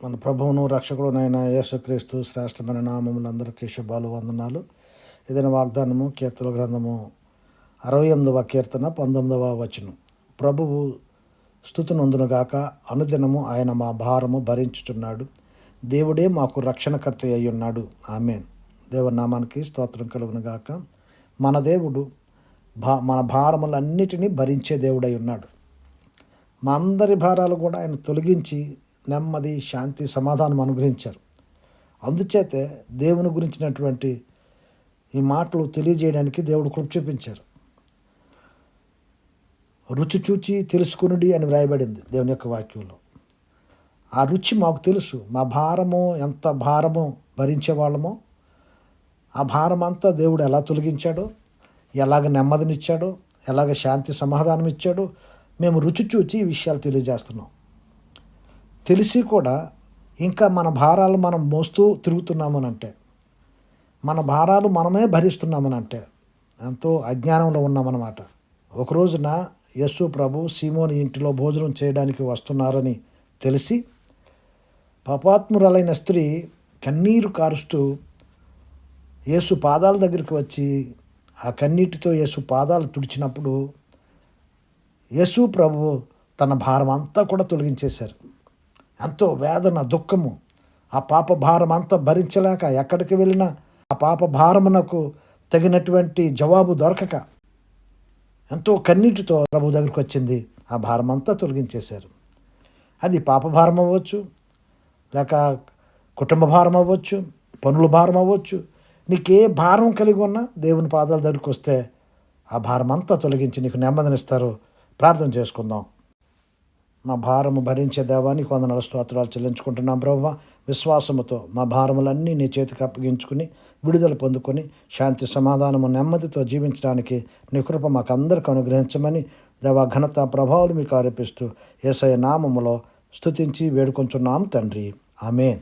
మన ప్రభువును రక్షకుడునైన యేసుక్రీస్తు శ్రేష్టమైన నామములందరికీ శుభాలు వందనాలు. ఏదైనా వాగ్దానము కీర్తన గ్రంథము 68వ కీర్తన 19వ వచనం. ప్రభువు స్తుతినందునుగాక, అనుదినము ఆయన మా భారము భరించుచున్నాడు. దేవుడే మాకు రక్షణకర్త అయి ఉన్నాడు. ఆమేన్. దేవుని నామానికి స్తోత్రం కలుగునుగాక. మన దేవుడు మన భారములన్నిటినీ భరించే దేవుడై ఉన్నాడు. మా అందరి భారాలు కూడా ఆయన తొలగించి నెమ్మది, శాంతి, సమాధానం అనుగ్రహించారు. అందుచేతే దేవుని గురించినటువంటి ఈ మాటలు తెలియజేయడానికి దేవుడు కృప చూపించారు. రుచి చూచి తెలుసుకునుడి అని వ్రాయబడింది దేవుని యొక్క వాక్యంలో. ఆ రుచి మాకు తెలుసు. మా భారము ఎంత భారము భరించే వాళ్ళమో, ఆ భారం అంతా దేవుడు ఎలా తొలగించాడో, ఎలాగ నెమ్మదినిచ్చాడో, ఎలాగ శాంతి సమాధానం ఇచ్చాడో మేము రుచి చూచి ఈ విషయాలు తెలియజేస్తున్నాం. తెలిసి కూడా ఇంకా మన భారాలు మనం మోస్తూ తిరుగుతున్నామనంటే, మన భారాలు మనమే భరిస్తున్నామనంటే ఎంతో అజ్ఞానంలో ఉన్నామన్నమాట. ఒక రోజున యేసు ప్రభు సీమోని ఇంటిలో భోజనం చేయడానికి వస్తున్నారని తెలిసి పాపాత్మురాలైన స్త్రీ కన్నీరు కారుస్తూ యేసు పాదాల దగ్గరికి వచ్చి ఆ కన్నీటితో యేసు పాదాలు తుడిచినప్పుడు యేసు ప్రభు తన భారం అంతా కూడా తొలగించేశారు. ఎంతో వేదన, దుఃఖము, ఆ పాప భారం అంతా భరించలేక ఎక్కడికి వెళ్ళినా ఆ పాప భారమునకు తగినటువంటి జవాబు దొరకక ఎంతో కన్నీటితో ప్రభు దగ్గరికి వచ్చింది. ఆ భారం అంతా తొలగించేశారు. అది పాప భారం అవ్వచ్చు, లేక కుటుంబ భారం అవ్వచ్చు, పనుల భారం అవ్వచ్చు. నీకే భారం కలిగి ఉన్నా దేవుని పాదాల దగ్గరికి వస్తే ఆ భారం అంతా తొలగించి నీకు నెమ్మదినిస్తారు. ప్రార్థన చేసుకుందాం. మా భారము భరించే దేవానికి వందనాలు, స్తోత్రాలు చెల్లించుకుంటున్నాం ప్రభువా. విశ్వాసముతో మా భారములన్నీ నీ చేతికి అప్పగించుకుని విడుదల పొందుకొని శాంతి, సమాధానము, నెమ్మదితో జీవించడానికి నీ కృప మాకు అందరికీ అనుగ్రహించమని దేవా ఘనత ప్రభావాలు మీకు ఆరోపిస్తూ యేసయ్య నామములో స్తుతించి వేడుకొంచున్నాం తండ్రి. ఆమేన్.